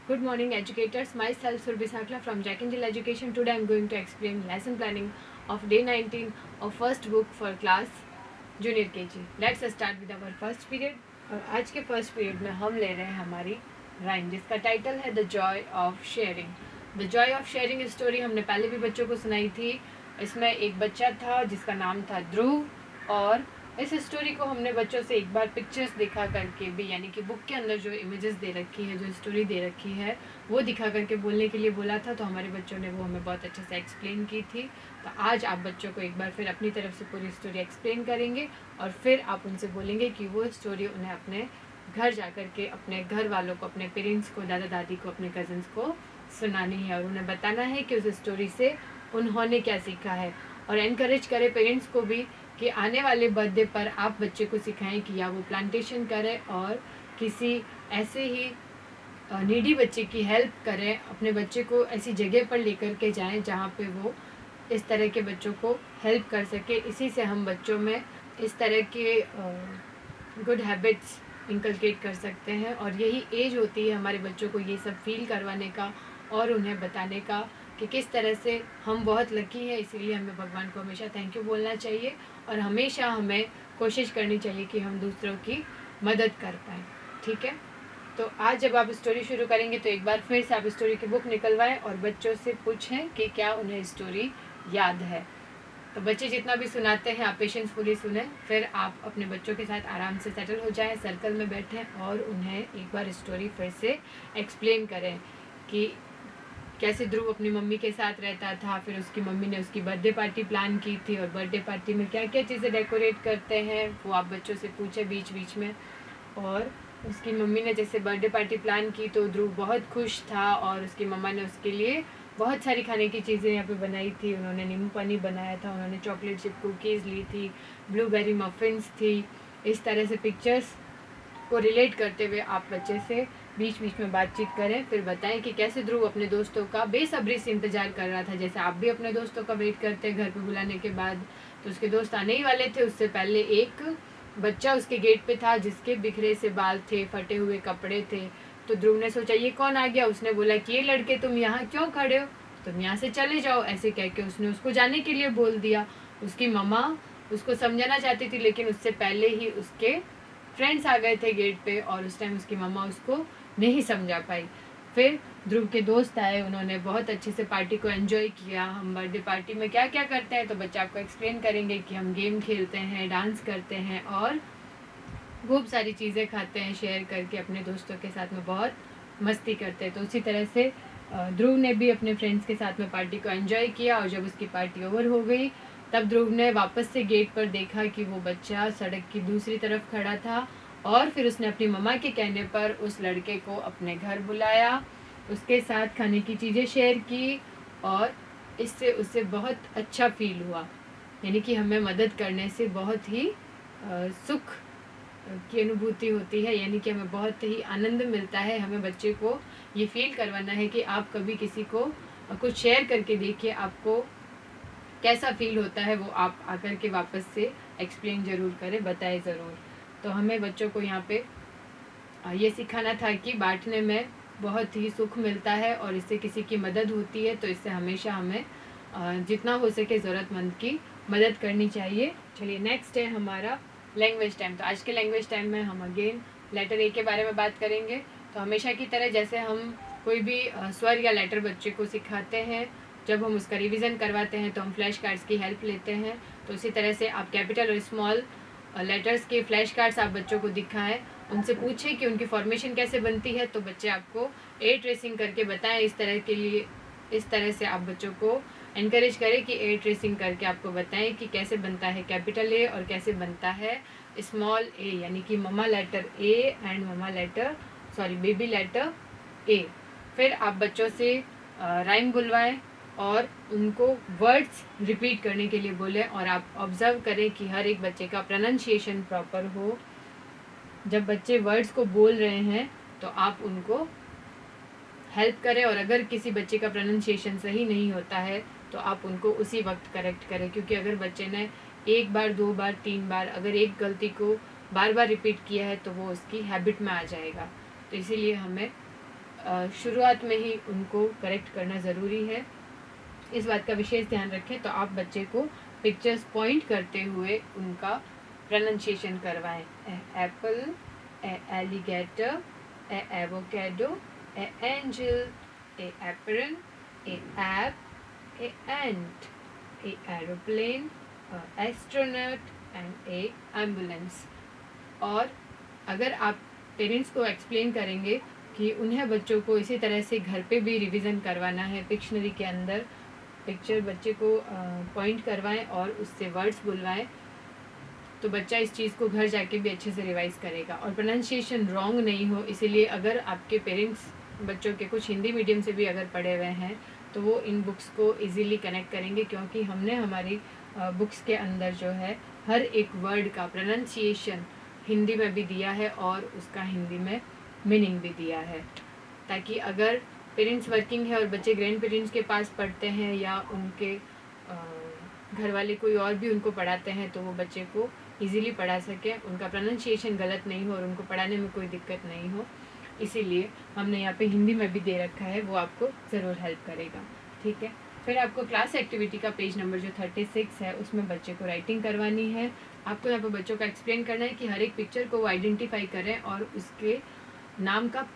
Good morning, educators. Myself, Surbi Sakla from Jack Angel Education. Today, I am going to explain lesson planning of day 19 of first book for class junior KG. Let's start with our first period. और आज के first period में हम ले रहे हैं हमारी rhyme, जिसका टाइटल है the Joy of sharing. The Joy of sharing story हमने पहले भी बच्चों को सुनाई थी। इसमें एक बच्चा था जिसका नाम था ध्रुव, और इस स्टोरी को हमने बच्चों से एक बार पिक्चर्स दिखा करके भी, यानी कि बुक के अंदर जो इमेजेस दे रखी है, जो स्टोरी दे रखी है, वो दिखा करके बोलने के लिए बोला था। तो हमारे बच्चों ने वो हमें बहुत अच्छे से एक्सप्लेन की थी। तो आज आप बच्चों को एक बार फिर अपनी तरफ से पूरी स्टोरी एक्सप्लेन करेंगे और फिर आप उनसे बोलेंगे कि वो स्टोरी उन्हें अपने घर जा कर के अपने घर वालों को, अपने पेरेंट्स को, दादा दादी को, अपने कज़न्स को सुनानी है और उन्हें बताना है कि उस स्टोरी से उन्होंने क्या सीखा है। और एनकरेज करें पेरेंट्स को भी कि आने वाले बर्थडे पर आप बच्चे को सिखाएं कि या वो प्लांटेशन करें और किसी ऐसे ही नीडी बच्चे की हेल्प करें, अपने बच्चे को ऐसी जगह पर लेकर के जाएं जहाँ पे वो इस तरह के बच्चों को हेल्प कर सके। इसी से हम बच्चों में इस तरह के गुड हैबिट्स इंकलकेट कर सकते हैं और यही एज होती है हमारे बच्चों को ये सब फील करवाने का और उन्हें बताने का कि किस तरह से हम बहुत लकी हैं। इसीलिए हमें भगवान को हमेशा थैंक यू बोलना चाहिए और हमेशा हमें कोशिश करनी चाहिए कि हम दूसरों की मदद कर पाएँ। ठीक है, तो आज जब आप स्टोरी शुरू करेंगे तो एक बार फिर से आप स्टोरी की बुक निकलवाएं और बच्चों से पूछें कि क्या उन्हें स्टोरी याद है। तो बच्चे जितना भी सुनाते हैं आप पेशेंसफुली सुने, फिर आप अपने बच्चों के साथ आराम से सेटल हो जाएं, सर्कल में बैठें और उन्हें एक बार स्टोरी फिर से एक्सप्लेन करें कि कैसे ध्रुव अपनी मम्मी के साथ रहता था, फिर उसकी मम्मी ने उसकी बर्थडे पार्टी प्लान की थी और बर्थडे पार्टी में क्या क्या चीज़ें डेकोरेट करते हैं वो आप बच्चों से पूछें बीच बीच में। और उसकी मम्मी ने जैसे बर्थडे पार्टी प्लान की तो ध्रुव बहुत खुश था और उसकी मम्मा ने उसके लिए बहुत सारी खाने की चीज़ें यहाँ पे बनाई थी। उन्होंने नींबू पानी बनाया था, उन्होंने चॉकलेट चिप कुकीज़ ली थी, ब्लूबेरी मफ़िन्स थी। इस तरह से पिक्चर्स को रिलेट करते हुए आप बच्चे से बीच बीच में बातचीत करें, फिर बताएं कि कैसे ध्रुव अपने दोस्तों का बेसब्री से इंतज़ार कर रहा था, जैसे आप भी अपने दोस्तों का वेट करते हैं घर पे बुलाने के बाद। तो उसके दोस्त आने ही वाले थे, उससे पहले एक बच्चा उसके गेट पे था जिसके बिखरे से बाल थे, फटे हुए कपड़े थे। तो ध्रुव ने सोचा ये कौन आ गया। उसने बोला कि ये लड़के तुम यहाँ क्यों खड़े हो, तुम यहाँ से चले जाओ। ऐसे कह के उसने उसको जाने के लिए बोल दिया। उसकी मम्मा उसको समझाना चाहती थी लेकिन उससे पहले ही उसके फ्रेंड्स आ गए थे गेट पे और उस टाइम उसकी मम्मा उसको नहीं समझा पाई। फिर ध्रुव के दोस्त आए, उन्होंने बहुत अच्छे से पार्टी को एंजॉय किया। हम बर्थडे पार्टी में क्या क्या करते हैं तो बच्चे आपको एक्सप्लेन करेंगे कि हम गेम खेलते हैं, डांस करते हैं और खूब सारी चीज़ें खाते हैं शेयर करके, अपने दोस्तों के साथ में बहुत मस्ती करते हैं। तो उसी तरह से ध्रुव ने भी अपने फ्रेंड्स के साथ में पार्टी को एंजॉय किया और जब उसकी पार्टी ओवर हो गई तब ध्रुव ने वापस से गेट पर देखा कि वो बच्चा सड़क की दूसरी तरफ खड़ा था और फिर उसने अपनी मम्मा के कहने पर उस लड़के को अपने घर बुलाया, उसके साथ खाने की चीज़ें शेयर की और इससे उसे बहुत अच्छा फील हुआ। यानी कि हमें मदद करने से बहुत ही सुख की अनुभूति होती है, यानी कि हमें बहुत ही आनंद मिलता है। हमें बच्चे को ये फील करवाना है कि आप कभी किसी को कुछ शेयर करके देखिए, आपको कैसा फील होता है, वो आप आकर के वापस से एक्सप्लेन ज़रूर करें, बताएं ज़रूर। तो हमें बच्चों को यहाँ पे ये सिखाना था कि बांटने में बहुत ही सुख मिलता है और इससे किसी की मदद होती है। तो इससे हमेशा हमें जितना हो सके ज़रूरतमंद की मदद करनी चाहिए। चलिए नेक्स्ट है हमारा लैंग्वेज टाइम। तो आज के लैंग्वेज टाइम में हम अगेन लेटर ए के बारे में बात करेंगे। तो हमेशा की तरह जैसे हम कोई भी स्वर या लेटर बच्चे को सिखाते हैं, जब हम उसका रिवीजन करवाते हैं तो हम फ्लैश कार्ड्स की हेल्प लेते हैं। तो उसी तरह से आप कैपिटल और स्मॉल लेटर्स के फ्लैश कार्ड्स आप बच्चों को दिखाएं, उनसे पूछें कि उनकी फॉर्मेशन कैसे बनती है। तो बच्चे आपको ए ट्रेसिंग करके बताएं। इस तरह से आप बच्चों को एनकरेज करें कि ए ट्रेसिंग करके आपको बताएं कि कैसे बनता है कैपिटल ए और कैसे बनता है स्मॉल ए, यानी कि mama letter A and baby letter A. फिर आप बच्चों से राइम बुलवाएं और उनको वर्ड्स रिपीट करने के लिए बोलें और आप ऑब्जर्व करें कि हर एक बच्चे का प्रोनाउंसिएशन प्रॉपर हो। जब बच्चे वर्ड्स को बोल रहे हैं तो आप उनको हेल्प करें और अगर किसी बच्चे का प्रोनाउंसिएशन सही नहीं होता है तो आप उनको उसी वक्त करेक्ट करें, क्योंकि अगर बच्चे ने एक बार, दो बार, तीन बार अगर एक गलती को बार बार रिपीट किया है तो वो उसकी हैबिट में आ जाएगा। तो इसीलिए हमें शुरुआत में ही उनको करेक्ट करना ज़रूरी है। इस बात का विशेष ध्यान रखें। तो आप बच्चे को पिक्चर्स पॉइंट करते हुए उनका प्रोनाउंसिएशन करवाएं। Apple, alligator, avocado, angel, apron, app, ant, aeroplane, astronaut and ambulance. और अगर आप पेरेंट्स को एक्सप्लेन करेंगे कि उन्हें बच्चों को इसी तरह से घर पे भी रिवीजन करवाना है, पिक्शनरी के अंदर पिक्चर बच्चे को पॉइंट करवाएं और उससे वर्ड्स बुलवाएं, तो बच्चा इस चीज़ को घर जाके भी अच्छे से रिवाइज करेगा और प्रोनाउंसिएशन रॉन्ग नहीं हो। इसीलिए अगर आपके पेरेंट्स बच्चों के कुछ हिंदी मीडियम से भी अगर पढ़े हुए हैं तो वो इन बुक्स को इजीली कनेक्ट करेंगे, क्योंकि हमने हमारी बुक्स के अंदर जो है हर एक वर्ड का प्रोनाउंसिएशन हिंदी में भी दिया है और उसका हिंदी में मीनिंग भी दिया है, ताकि अगर पेरेंट्स वर्किंग है और बच्चे ग्रैंड पेरेंट्स के पास पढ़ते हैं या उनके घर वाले कोई और भी उनको पढ़ाते हैं तो वो बच्चे को इजीली पढ़ा सकें, उनका प्रोनाउंसिएशन गलत नहीं हो और उनको पढ़ाने में कोई दिक्कत नहीं हो। इसीलिए हमने यहाँ पे हिंदी में भी दे रखा है, वो आपको ज़रूर हेल्प करेगा। ठीक है, फिर आपको क्लास एक्टिविटी का पेज नंबर जो 36 है उसमें बच्चे को राइटिंग करवानी है। आपको यहाँ पर बच्चों का एक्सप्लेन करना है कि हर एक पिक्चर को वो आइडेंटिफाई करें और उसके नाम का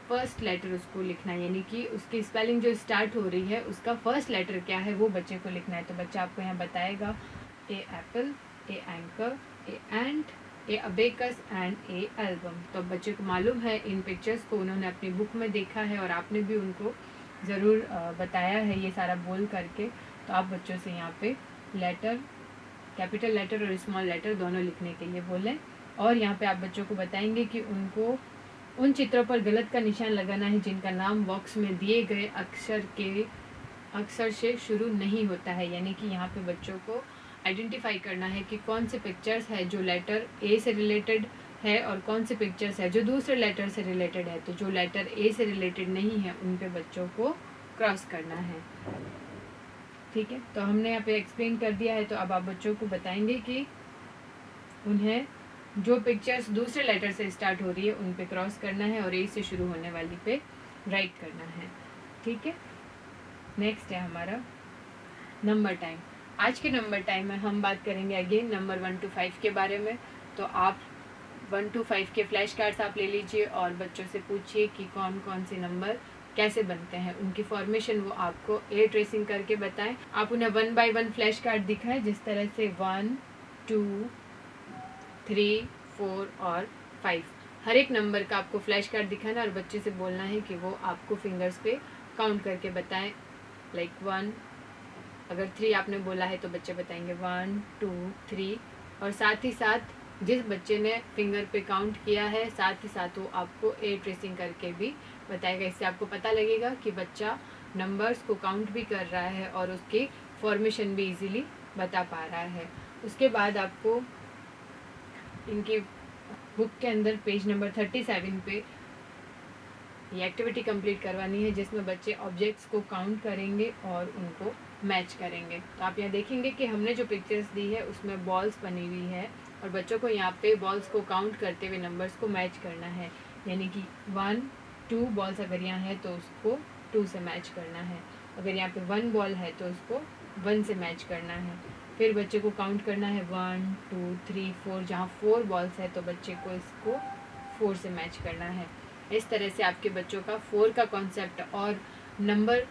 फर्स्ट लेटर उसको लिखना है, यानी कि उसकी स्पेलिंग जो स्टार्ट हो रही है उसका फर्स्ट लेटर क्या है वो बच्चे को लिखना है। तो बच्चा आपको यहाँ बताएगा a apple, a anchor, a ant, a abacus and a album. तो बच्चे को मालूम है इन पिक्चर्स को, उन्होंने अपनी बुक में देखा है और आपने भी उनको ज़रूर बताया है ये सारा बोल करके। तो आप बच्चों से यहाँ पे लेटर, कैपिटल लेटर और स्मॉल लेटर दोनों लिखने के लिए बोलें। और यहाँ पे आप बच्चों को बताएंगे कि उनको उन चित्रों पर गलत का निशान लगाना है जिनका नाम बॉक्स में दिए गए अक्षर से शुरू नहीं होता है, यानी कि यहाँ पे बच्चों को आइडेंटिफाई करना है कि कौन से पिक्चर्स है जो लेटर ए से रिलेटेड है और कौन से पिक्चर्स है जो दूसरे लेटर से रिलेटेड है। तो जो लेटर ए से रिलेटेड नहीं है उन पे बच्चों को क्रॉस करना है। ठीक है, तो हमने यहाँ पे एक्सप्लेन कर दिया है। तो अब आप बच्चों को बताएंगे कि उन्हें जो पिक्चर्स दूसरे लेटर से स्टार्ट हो रही है उन पे क्रॉस करना है और ए से शुरू होने वाली पे राइट करना है। ठीक है, नेक्स्ट है हमारा नंबर टाइम। आज के नंबर टाइम में हम बात करेंगे अगेन नंबर 1 to 5 के बारे में। तो आप 1 to 5 के फ्लैश कार्ड्स आप ले लीजिए और बच्चों से पूछिए कि कौन कौन से नंबर कैसे बनते हैं, उनकी फॉर्मेशन वो आपको एयर ट्रेसिंग करके बताएं। आप उन्हें 1 by 1 फ्लैश कार्ड दिखाएं, जिस तरह से 1, 2, 3, 4 और 5 हर एक नंबर का आपको फ्लैश कार्ड दिखाना और बच्चे से बोलना है कि वो आपको फिंगर्स पे काउंट करके बताएं। लाइक 1, अगर 3 आपने बोला है तो बच्चे बताएंगे 1, 2, 3। और साथ ही साथ जिस बच्चे ने फिंगर पे काउंट किया है साथ ही साथ वो आपको एयर ट्रेसिंग करके भी बताएगा। इससे आपको पता लगेगा कि बच्चा नंबर्स को काउंट भी कर रहा है और उसकी फॉर्मेशन भी इजीली बता पा रहा है। उसके बाद आपको इनकी बुक के अंदर पेज नंबर 37 पे ये एक्टिविटी कंप्लीट करवानी है, जिसमें बच्चे ऑब्जेक्ट्स को काउंट करेंगे और उनको मैच करेंगे। तो आप यहाँ देखेंगे कि हमने जो पिक्चर्स दी है उसमें बॉल्स बनी हुई है और बच्चों को यहाँ पे बॉल्स को काउंट करते हुए नंबर्स को मैच करना है, यानी कि 1, 2 बॉल्स अगर यहाँ है तो उसको 2 से मैच करना है, अगर यहाँ पे 1 बॉल है तो उसको 1 से मैच करना है। फिर बच्चे को काउंट करना है 1, 2, 3, 4, जहाँ 4 बॉल्स है तो बच्चे को इसको 4 से मैच करना है। इस तरह से आपके बच्चों का 4 का कॉन्सेप्ट और नंबर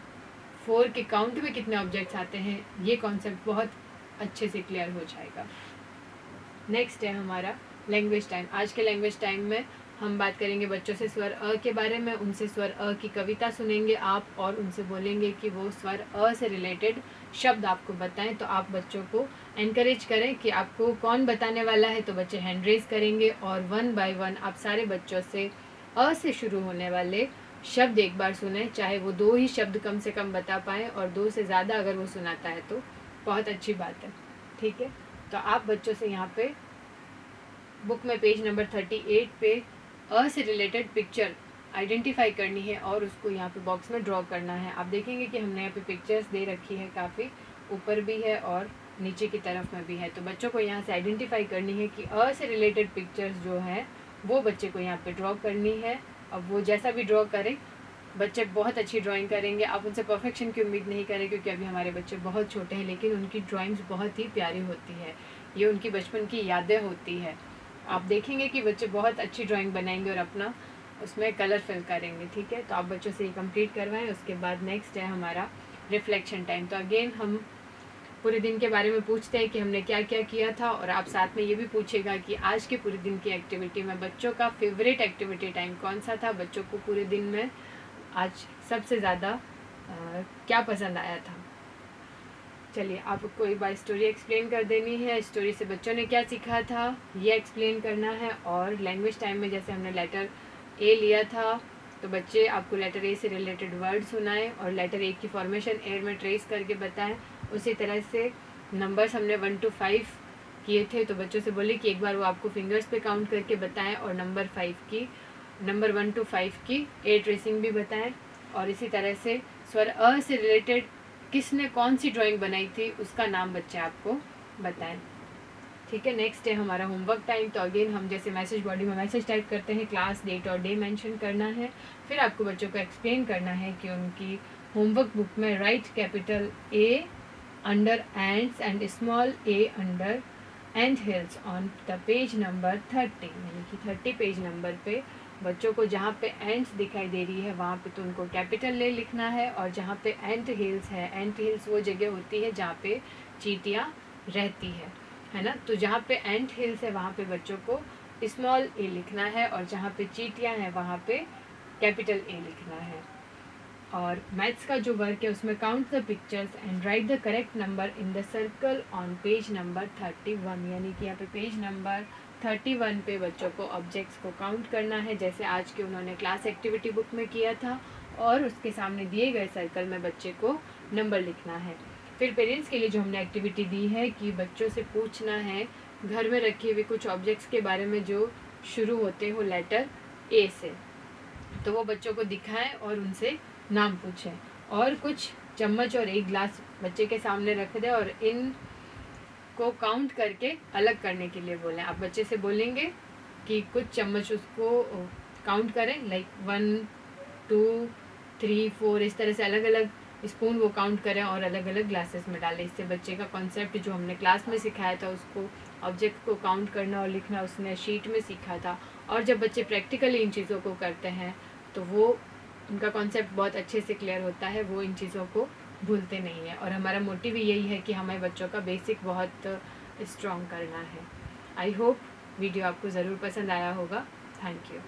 4 के काउंट में कितने ऑब्जेक्ट्स आते हैं ये कॉन्सेप्ट बहुत अच्छे से क्लियर हो जाएगा। नेक्स्ट है हमारा लैंग्वेज टाइम। आज के लैंग्वेज टाइम में हम बात करेंगे बच्चों से स्वर अ के बारे में। उनसे स्वर अ की कविता सुनेंगे आप और उनसे बोलेंगे कि वो स्वर अ से रिलेटेड शब्द आपको बताएं। तो आप बच्चों को एनकरेज करें कि आपको कौन बताने वाला है, तो बच्चे हैंड रेज करेंगे और 1 by 1 आप सारे बच्चों से अ से शुरू होने वाले शब्द एक बार सुने, चाहे वो 2 ही शब्द कम से कम बता पाएँ और 2 से ज़्यादा अगर वो सुनाता है तो बहुत अच्छी बात है। ठीक है, तो आप बच्चों से यहाँ पे बुक में पेज नंबर 38 पे अ से रिलेटेड पिक्चर आइडेंटिफाई करनी है और उसको यहाँ पे बॉक्स में ड्रॉ करना है। आप देखेंगे कि हमने यहाँ पे पिक्चर्स दे रखी है, काफ़ी ऊपर भी है और नीचे की तरफ में भी है। तो बच्चों को यहाँ से आइडेंटिफाई करनी है कि अ से रिलेटेड पिक्चर्स जो है वो बच्चे को यहाँ पे ड्रॉ करनी है। अब वो जैसा भी ड्रॉ करें बच्चे बहुत अच्छी ड्राइंग करेंगे। आप उनसे परफेक्शन की उम्मीद नहीं करें, क्योंकि अभी हमारे बच्चे बहुत छोटे हैं, लेकिन उनकी ड्राइंग्स बहुत ही प्यारी होती है। ये उनकी बचपन की यादें होती है। आप देखेंगे कि बच्चे बहुत अच्छी ड्राइंग बनाएंगे और अपना उसमें कलर फिल करेंगे। ठीक है, तो आप बच्चों से ये कंप्लीट करवाएं। उसके बाद नेक्स्ट है हमारा रिफ्लेक्शन टाइम। तो अगेन हम पूरे दिन के बारे में पूछते हैं कि हमने क्या क्या किया था, और आप साथ में ये भी पूछेगा कि आज के पूरे दिन की एक्टिविटी में बच्चों का फेवरेट एक्टिविटी टाइम कौन सा था, बच्चों को पूरे दिन में आज सबसे ज़्यादा क्या पसंद आया था। चलिए, आपको एक बार स्टोरी एक्सप्लेन कर देनी है। स्टोरी से बच्चों ने क्या सीखा था ये एक्सप्लेन करना है। और लैंग्वेज टाइम में जैसे हमने लेटर ए लिया था, तो बच्चे आपको लेटर ए से रिलेटेड वर्ड सुनाएं और लेटर ए की फॉर्मेशन एयर में ट्रेस करके बताएं। उसी तरह से नंबर्स हमने 1 to 5 किए थे, तो बच्चों से बोले कि एक बार वो आपको फिंगर्स पे काउंट करके बताएं और नंबर 1 to 5 की एयर ट्रेसिंग भी बताएं। और इसी तरह से स्वर अ से रिलेटेड किसने कौन सी ड्राइंग बनाई थी उसका नाम बच्चे आपको बताएं। ठीक है, नेक्स्ट है हमारा होमवर्क टाइम। तो अगेन हम जैसे मैसेज बॉडी में मैसेज टाइप करते हैं, क्लास, डेट और डे मेंशन करना है। फिर आपको बच्चों को एक्सप्लेन करना है कि उनकी होमवर्क बुक में right capital A under ends and small A under and hills on the page number 30, यानी कि 30 पेज नंबर पे बच्चों को जहाँ पे एंड्स दिखाई दे रही है वहाँ पे तो उनको कैपिटल ले लिखना है, और जहाँ पे एंट हिल्स है, एंट हिल्स वो जगह होती है जहाँ पे चींटियाँ रहती है ना। तो जहाँ पे एंट हिल्स है वहाँ पे बच्चों को स्मॉल ए लिखना है, और जहाँ पे चींटियाँ हैं वहाँ पे कैपिटल ए लिखना है। और मैथ्स का जो वर्क है उसमें count the pictures and right the correct number in the circle on page number 31, यानी कि यहाँ पे पेज नंबर 31 पे बच्चों को ऑब्जेक्ट्स को काउंट करना है, जैसे आज के उन्होंने क्लास एक्टिविटी बुक में किया था। और उसके सामने दिए गए सर्कल में बच्चे को नंबर लिखना है। फिर पेरेंट्स के लिए जो हमने एक्टिविटी दी है कि बच्चों से पूछना है घर में रखे हुए कुछ ऑब्जेक्ट्स के बारे में जो शुरू होते हो लेटर ए से, तो वो बच्चों को दिखाएं और उनसे नाम पूछें। और कुछ चम्मच और एक ग्लास बच्चे के सामने रख दें और इन को काउंट करके अलग करने के लिए बोलें। आप बच्चे से बोलेंगे कि कुछ चम्मच उसको काउंट करें, लाइक 1 2 3 4, इस तरह से अलग अलग स्पून वो काउंट करें और अलग अलग ग्लासेस में डालें। इससे बच्चे का कॉन्सेप्ट जो हमने क्लास में सिखाया था, उसको ऑब्जेक्ट को काउंट करना और लिखना उसने शीट में सीखा था। और जब बच्चे प्रैक्टिकली इन चीज़ों को करते हैं तो वो उनका कॉन्सेप्ट बहुत अच्छे से क्लियर होता है, वो इन चीज़ों को भूलते नहीं है। और हमारा मोटिव यही है कि हमें बच्चों का बेसिक बहुत स्ट्रॉन्ग करना है। आई होप वीडियो आपको ज़रूर पसंद आया होगा। Thank you.